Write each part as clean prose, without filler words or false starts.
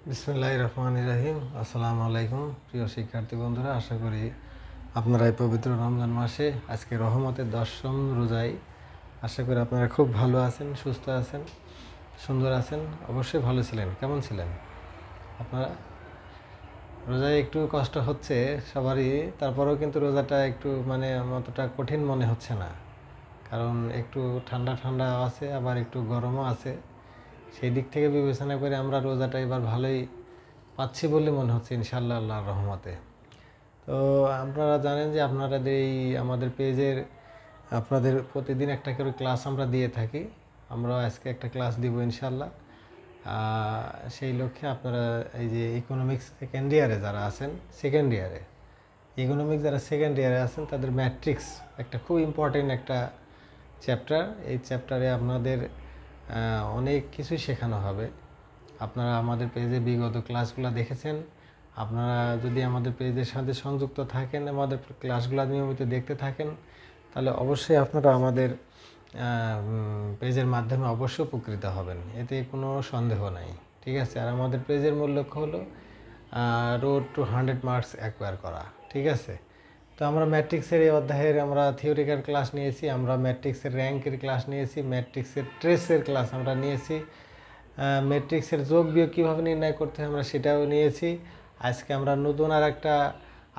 বিসমিল্লাহির রহমানির রহিম। আসসালামু আলাইকুম প্রিয় শিক্ষার্থী বন্ধুরা, আশা করি আপনারা এই পবিত্র রমজান মাসে আজকে রহমতের 10ম রোজায় আশা করি আপনারা খুব ভালো আছেন, সুস্থ আছেন, সুন্দর আছেন। অবশ্যই ভালো ছিলেন। কেমন ছিলেন আপনারা? রোজায় একটু কষ্ট হচ্ছে সবারই, তারপরেও কিন্তু রোজাটা একটু অতটা কঠিন মনে হচ্ছে না, কারণ একটু ঠান্ডা ঠান্ডা আছে, আবার একটু গরমও আছে। সেই দিক থেকে বিবেচনা করে আমরা রোজাটা এবার ভালোই পাচ্ছি বলে মনে হচ্ছে ইনশাআল্লাহ, আল্লাহর রহমতে। তো আপনারা জানেন যে আমাদের পেজের আপনাদের প্রতিদিন একটা করে ক্লাস আমরা দিয়ে থাকি। আমরা আজকে একটা ক্লাস দিব ইনশাআল্লাহ। সেই লক্ষ্যে আপনারা এই যে ইকোনমিক্স সেকেন্ড ইয়ারে যারা আছেন, যারা সেকেন্ড ইয়ারে আছেন তাদের ম্যাট্রিক্স একটা খুব ইম্পর্টেন্ট একটা চ্যাপ্টার। এই চ্যাপ্টারে আপনাদের অনেক কিছুই শেখানো হবে। আপনারা আমাদের পেজে বিগত ক্লাসগুলো দেখেছেন। আপনারা যদি আমাদের পেজের সাথে সংযুক্ত থাকেন, আমাদের ক্লাসগুলো নিয়মিত দেখতে থাকেন, তাহলে অবশ্যই আপনারা আমাদের পেজের মাধ্যমে অবশ্যই উপকৃত হবেন, এতে কোনো সন্দেহ নাই। ঠিক আছে? আর আমাদের পেজের মূল লক্ষ্য হলো রোড টু 100 মার্কস অ্যাকোয়ার করা। ঠিক আছে? তো আমরা ম্যাট্রিক্সের এই অধ্যায়ের আমরা থিওরিক্যাল ক্লাস নিয়েছি, আমরা ম্যাট্রিক্সের র্যাঙ্কের ক্লাস নিয়েছি, ম্যাট্রিক্সের ট্রেসের ক্লাস আমরা নিয়েছি, ম্যাট্রিক্সের যোগ বিয়োগ কীভাবে নির্ণয় করতে হয় আমরা সেটাও নিয়েছি। আজকে আমরা নতুন আর একটা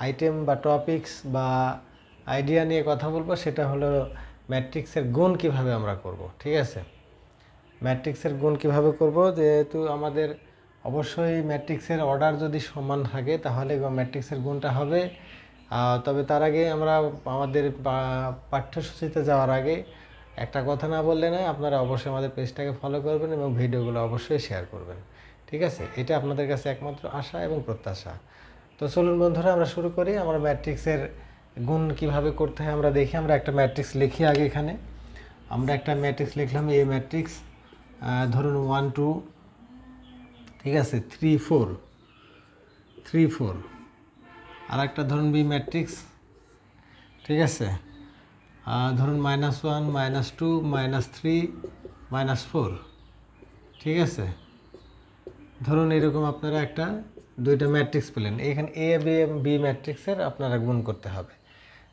আইটেম বা টপিকস বা আইডিয়া নিয়ে কথা বলবো, সেটা হলো ম্যাট্রিক্সের গুণ কিভাবে আমরা করব। ঠিক আছে? ম্যাট্রিক্সের গুণ কিভাবে করব, যেহেতু আমাদের অবশ্যই ম্যাট্রিক্সের অর্ডার যদি সমান থাকে তাহলে ম্যাট্রিক্সের গুণটা হবে। তবে তার আগে আমরা আমাদের পাঠ্যসূচিতে যাওয়ার আগে একটা কথা না বললে না, আপনারা অবশ্যই আমাদের পেজটাকে ফলো করবেন এবং ভিডিওগুলো অবশ্যই শেয়ার করবেন। ঠিক আছে? এটা আপনাদের কাছে একমাত্র আশা এবং প্রত্যাশা। তো চলুন বন্ধুরা, আমরা শুরু করি। আমরা ম্যাট্রিক্সের গুণ কিভাবে করতে হয় আমরা দেখি। আমরা একটা ম্যাট্রিক্স লিখি আগে। এখানে আমরা একটা ম্যাট্রিক্স লিখলাম, এ ম্যাট্রিক্স, ধরুন 1 2, ঠিক আছে, 3 4, 3 4। আর একটা ধরুন বি ম্যাট্রিক্স, ঠিক আছে, ধরুন -1 -2 -3 -4। ঠিক আছে? ধরুন এরকম আপনারা দুইটা ম্যাট্রিক্স পেলেন। এখানে এ বি ম্যাট্রিক্সের আপনারা গুণ করতে হবে।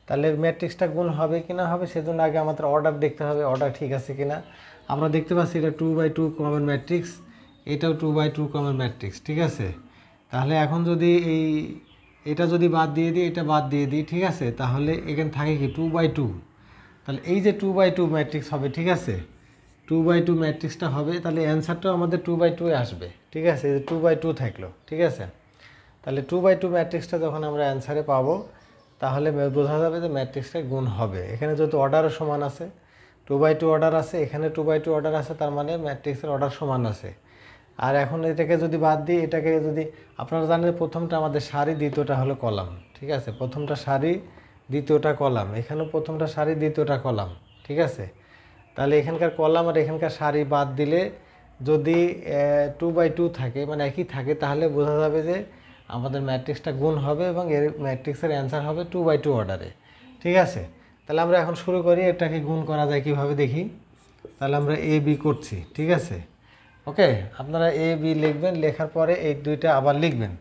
তাহলে ম্যাট্রিক্সটা গুণ হবে কি না হবে সেজন্য আগে আমাদের অর্ডার দেখতে হবে, অর্ডার ঠিক আছে কিনা। আমরা দেখতে পাচ্ছি এটা 2/2 কমন ম্যাট্রিক্স, এটাও 2/2 কমন ম্যাট্রিক্স। ঠিক আছে? তাহলে এখন যদি এটা যদি বাদ দিয়ে দিই, এটা বাদ দিয়ে দিই, ঠিক আছে, তাহলে এখানে থাকে কি 2/2। তাহলে এই যে 2/2 ম্যাট্রিক্স হবে। ঠিক আছে? 2/2 ম্যাট্রিক্সটা হবে, তাহলে অ্যান্সারটাও আমাদের 2/2 আসবে। ঠিক আছে? এই যে 2/2 থাকলো। ঠিক আছে? তাহলে 2/2 ম্যাট্রিক্সটা যখন আমরা অ্যান্সারে পাবো, তাহলে বোঝা যাবে যে ম্যাট্রিক্সটা গুণ হবে। এখানে যেহেতু অর্ডারও সমান আছে, 2/2 অর্ডার আছে, এখানে 2/2 অর্ডার আছে, তার মানে ম্যাট্রিক্সের অর্ডার সমান আছে। আর এখন এটাকে যদি বাদ দিই, এটাকে যদি আপনারা জানেন প্রথমটা আমাদের সারি, দ্বিতীয়টা হলো কলাম। ঠিক আছে? প্রথমটা সারি, দ্বিতীয়টা কলাম। এখানেও প্রথমটা সারি, দ্বিতীয়টা কলাম। ঠিক আছে? তাহলে এখানকার কলাম আর এখানকার সারি বাদ দিলে যদি 2/2 থাকে, মানে একই থাকে, তাহলে বোঝা যাবে যে আমাদের ম্যাট্রিক্সটা গুণ হবে এবং এর ম্যাট্রিক্সের অ্যান্সার হবে 2/2 অর্ডারে। ঠিক আছে? তাহলে আমরা এখন শুরু করি, এটাকে গুণ করা যায় কীভাবে দেখি। তাহলে আমরা এ বি করছি। ঠিক আছে? ওকে, আপনারা এ বি লিখবেন, লেখার পরে এই দুইটা আবার লিখবেন।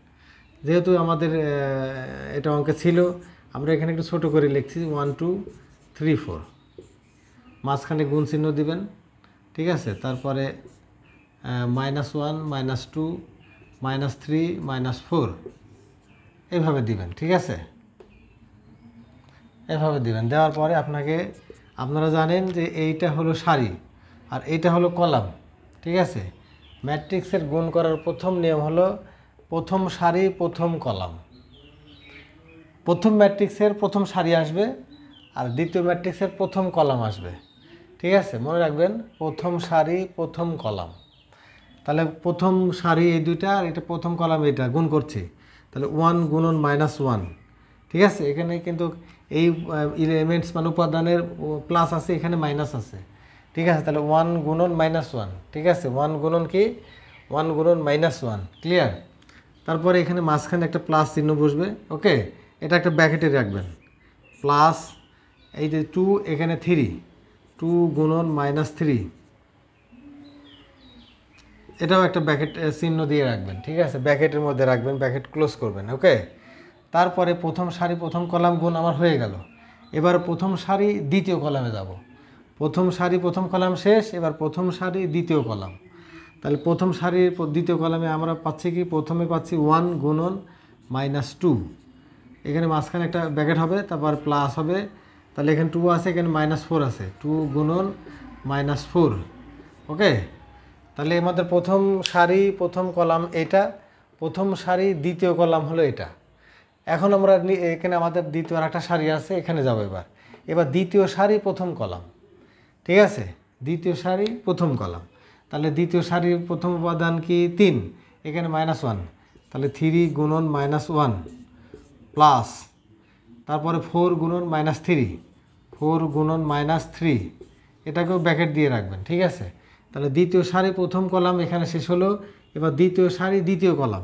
যেহেতু আমাদের এটা অঙ্কে ছিল, আমরা এখানে একটু ছোটো করে লিখছি 1 2 3 4। মাঝখানে গুণ চিহ্ন দিবেন। ঠিক আছে? তারপরে -1 -2 -3 -4 এইভাবে দিবেন। ঠিক আছে? এভাবে দিবেন। দেওয়ার পরে আপনারা জানেন যে এইটা হলো সারি আর এইটা হলো কলাম। ঠিক আছে? ম্যাট্রিক্সের গুণ করার প্রথম নিয়ম হলো প্রথম সারি প্রথম কলাম। প্রথম ম্যাট্রিক্সের প্রথম সারি আসবে আর দ্বিতীয় ম্যাট্রিক্সের প্রথম কলাম আসবে। ঠিক আছে? মনে রাখবেন, প্রথম সারি প্রথম কলাম। তাহলে প্রথম সারি এই দুইটা আর এটা প্রথম কলাম, এটা গুণ করছি। তাহলে 1 গুণন -1। ঠিক আছে? এখানে কিন্তু এই এলিমেন্টস মানে উপাদানের প্লাস আছে, এখানে মাইনাস আছে। ঠিক আছে? তাহলে 1 গুণন -1। ঠিক আছে? 1 গুণন কি? 1 গুণন -1। ক্লিয়ার? তারপরে এখানে মাঝখানে একটা প্লাস চিহ্ন বসবে। ওকে, এটা একটা ব্র্যাকেটে রাখবেন। প্লাস এই যে 2, এখানে 3, 2 গুণন -3। এটাও একটা ব্র্যাকেট চিহ্ন দিয়ে রাখবেন, ঠিক আছে, ব্র্যাকেটের মধ্যে রাখবেন, ব্র্যাকেট ক্লোজ করবেন। ওকে, তারপরে প্রথম সারি প্রথম কলাম গুণ আমার হয়ে গেল। এবার প্রথম সারি দ্বিতীয় কলামে যাব। প্রথম সারি প্রথম কলাম শেষ, এবার প্রথম সারি দ্বিতীয় কলাম। তাহলে প্রথম সারির দ্বিতীয় কলামে আমরা পাচ্ছি কি, প্রথমে পাচ্ছি 1 গুণন -2, এখানে মাঝখানে একটা ব্র্যাকেট হবে, তারপর প্লাস হবে, তাহলে এখানে 2 আছে, এখানে -4 আছে, 2 গুণন -4। ওকে, তাহলে আমাদের প্রথম সারি প্রথম কলাম এটা, প্রথম সারি দ্বিতীয় কলাম হলো এটা। এখন আমরা এখানে আমাদের দ্বিতীয় আরেকটা সারি আছে, এখানে যাব। এবার দ্বিতীয় সারি প্রথম কলাম, ঠিক আছে, দ্বিতীয় সারি প্রথম কলাম। তাহলে দ্বিতীয় সারির প্রথম উপাদান কি 3, এখানে -1, তাহলে 3 গুণন -1 প্লাস, তারপরে 4 গুণন -3, 4 গুণন -3, এটাকেও ব্র্যাকেট দিয়ে রাখবেন, ঠিক আছে। তাহলে দ্বিতীয় সারি প্রথম কলাম এখানে শেষ হলো। এবার দ্বিতীয় সারি দ্বিতীয় কলাম,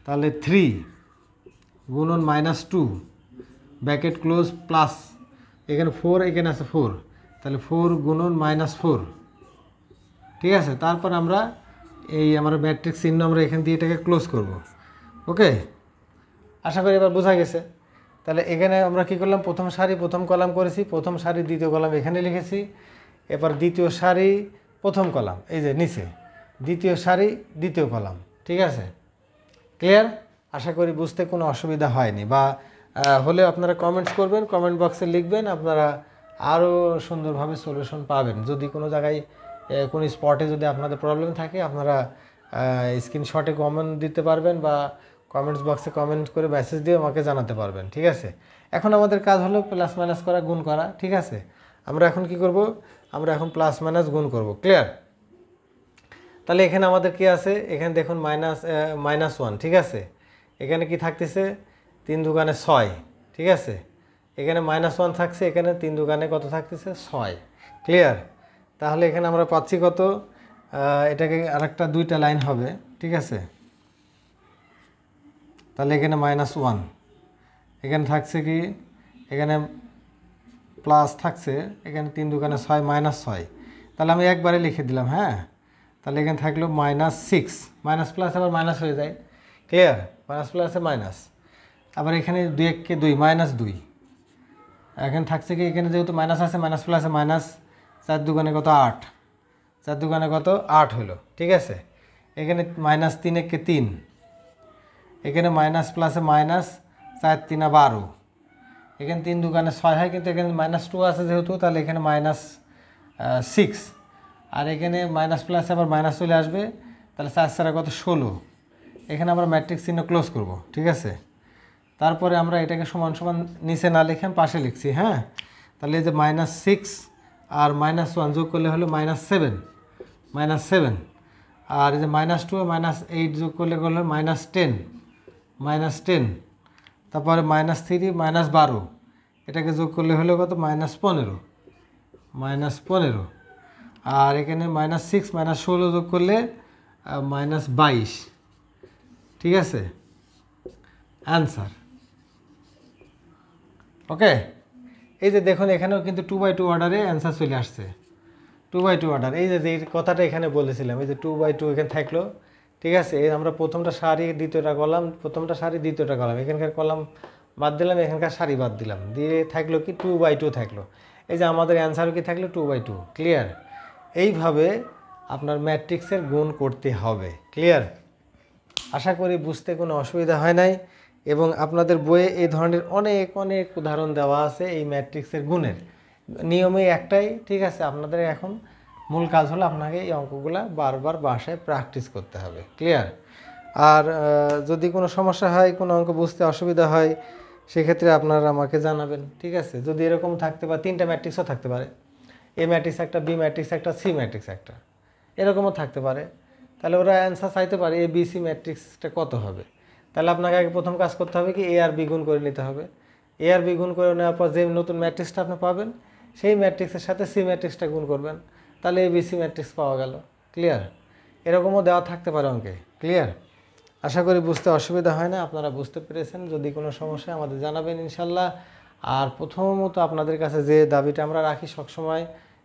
তাহলে 3 গুণন -2 ব্র্যাকেট ক্লোজ প্লাস, এখানে 4, এখানে আছে 4, তাহলে 4 গুণন -4, ঠিক আছে। তারপর আমরা এই আমরা ম্যাট্রিক্স চিহ্ন আমরা এখান দিয়ে এটাকে ক্লোজ করব। ওকে, আশা করি এবার বোঝা গেছে। তাহলে এখানে আমরা কি করলাম, প্রথম সারি প্রথম কলাম করেছি, প্রথম সারি দ্বিতীয় কলাম এখানে লিখেছি। এবার দ্বিতীয় সারি প্রথম কলাম এই যে নিচে, দ্বিতীয় সারি দ্বিতীয় কলাম, ঠিক আছে, ক্লিয়ার? আশা করি বুঝতে কোনো অসুবিধা হয়নি, বা হলে আপনারা কমেন্টস করবেন, কমেন্ট বক্সে লিখবেন, আপনারা আরও সুন্দরভাবে সলিউশন পাবেন। যদি কোনো জায়গায় কোনো স্পটে যদি আপনাদের প্রবলেম থাকে, আপনারা স্ক্রিনশটে কমেন্ট দিতে পারবেন, বা কমেন্টস বক্সে কমেন্ট করে মেসেজ দিয়ে আমাকে জানাতে পারবেন, ঠিক আছে। এখন আমাদের কাজ হলো প্লাস মাইনাস করা, গুণ করা, ঠিক আছে। আমরা এখন কি করব, আমরা এখন প্লাস মাইনাস গুণ করব, ক্লিয়ার? তাহলে এখানে আমাদের কি আছে, এখানে দেখুন -1, ঠিক আছে। এখানে কি থাকতেছে, 3 দুগুণে 6, ঠিক আছে। এখানে -1 থাকছে, এখানে 3 দুগুণে কত থাকতেছে, 6, ক্লিয়ার? তাহলে এখানে আমরা পাচ্ছি কত, এটাকে আরেকটা 2টা লাইন হবে, ঠিক আছে। তাহলে এখানে -1, এখানে থাকছে কি, এখানে প্লাস থাকছে, এখানে 3 দুগুণে 6 -6, তাহলে আমি একবারে লিখে দিলাম, হ্যাঁ। তাহলে এখানে থাকলো -6, মাইনাস প্লাস আবার মাইনাস হয়ে যায়, ক্লিয়ার? মাইনাস প্লাসে মাইনাস, আবার এখানে 2 1 2 -2, এখানে থাকছে কি, এখানে যেহেতু মাইনাস আছে, মাইনাস প্লাসে মাইনাস, 4 দুগুণে কত 8, 4 দুগুণে কত 8 হলো, ঠিক আছে। এখানে -3 1 3, এখানে মাইনাস প্লাসে মাইনাস, 4 3 12, এখানে 3 দুগুণে 6 হয়, কিন্তু এখানে -2 আছে যেহেতু, তাহলে এখানে -6, আর এখানে মাইনাস প্লাসে আবার মাইনাস চলে আসবে, তাহলে 4 4 কত 16। এখানে আমরা ম্যাট্রিক্স চিহ্ন ক্লোজ করব, ঠিক আছে। তারপরে আমরা এটাকে সমান সমান নিচে না লিখে পাশে লিখছি, হ্যাঁ। তাহলে এই যে -6 আর -1 যোগ করলে হলো -7, আর এই যে -2 আর -8 যোগ করলে হলো -10, তারপরে -3 -12, এটাকে যোগ করলে হলো কত, -15, আর এখানে -6 -16 যোগ করলে -22, ঠিক আছে, অ্যান্সার। ওকে, এই যে দেখুন এখানেও কিন্তু 2/2 অর্ডারে অ্যান্সার চলে আসছে, 2/2 অর্ডার। এই যে কথাটা এখানে বলেছিলাম, এই যে 2/2 এখানে থাকলো, ঠিক আছে। এই আমরা প্রথমটা সারি দ্বিতীয়টা কলাম, প্রথমটা সারি দ্বিতীয়টা কলাম, এখানকার কলাম বাদ দিলাম, এখানকার সারি বাদ দিলাম, দিয়ে থাকলো কি 2/2 থাকলো। এই যে আমাদের অ্যান্সারও কি থাকলো 2/2, ক্লিয়ার? এইভাবে আপনার ম্যাট্রিক্সের গুণ করতে হবে, ক্লিয়ার? আশা করি বুঝতে কোনো অসুবিধা হয় নাই, এবং আপনাদের বইয়ে এই ধরনের অনেক অনেক উদাহরণ দেওয়া আছে এই ম্যাট্রিক্সের গুণের। নিয়মে একটাই, ঠিক আছে। আপনাদের এখন মূল কাজ হলো আপনাকে এই অঙ্কগুলো বারবার বাসায় প্র্যাকটিস করতে হবে, ক্লিয়ার? আর যদি কোনো সমস্যা হয়, কোনো অঙ্ক বুঝতে অসুবিধা হয়, সেক্ষেত্রে আপনারা আমাকে জানাবেন, ঠিক আছে। যদি এরকম থাকতে পারে, 3টা ম্যাট্রিক্সও থাকতে পারে, এ ম্যাট্রিক্স একটা, বি ম্যাট্রিক্স একটা, সি ম্যাট্রিক্স একটা, এরকমও থাকতে পারে, তাহলে ওরা অ্যান্সার চাইতে পারে এ বি সি ম্যাট্রিক্সটা কত হবে। তাহলে আপনাকে আগে প্রথম কাজ করতে হবে কি, এ আর বি গুণ করে নিতে হবে। এ আর বি গুণ করে নেওয়ার পর যে নতুন ম্যাট্রিক্সটা আপনি পাবেন, সেই ম্যাট্রিক্সের সাথে সি ম্যাট্রিক্সটা গুণ করবেন, তাহলে এ বি সি ম্যাট্রিক্স পাওয়া গেল, ক্লিয়ার? এরকমও দেওয়া থাকতে পারে অঙ্কে, ক্লিয়ার? আশা করি বুঝতে অসুবিধা হয় না, আপনারা বুঝতে পেরেছেন। যদি কোনো সমস্যা আমাদের জানাবেন ইনশাল্লাহ। আর প্রথমত আপনাদের কাছে যে দাবিটা আমরা রাখি সবসময়,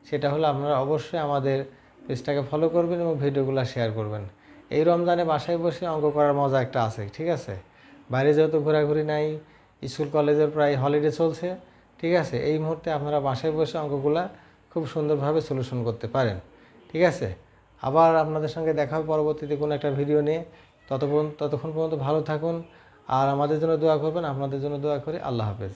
সেটা হলো আপনারা অবশ্যই আমাদের পেজটাকে ফলো করবেন এবং ভিডিওগুলো শেয়ার করবেন। এই রমজানে বাসায় বসে অঙ্ক করার মজা একটা আছে, ঠিক আছে? বাইরে যেহেতু ঘোরাঘুরি নাই, স্কুল কলেজের প্রায় হলিডে চলছে, ঠিক আছে? এই মুহূর্তে আপনারা বাসায় বসে অঙ্কগুলা খুব সুন্দরভাবে সলিউশন করতে পারেন, ঠিক আছে? আবার আপনাদের সঙ্গে দেখা হবে পরবর্তীতে কোনো একটা ভিডিও নিয়ে। ততক্ষণ পর্যন্ত ভালো থাকুন আর আমাদের জন্য দোয়া করবেন। আপনাদের জন্য দোয়া করি। আল্লাহ হাফেজ।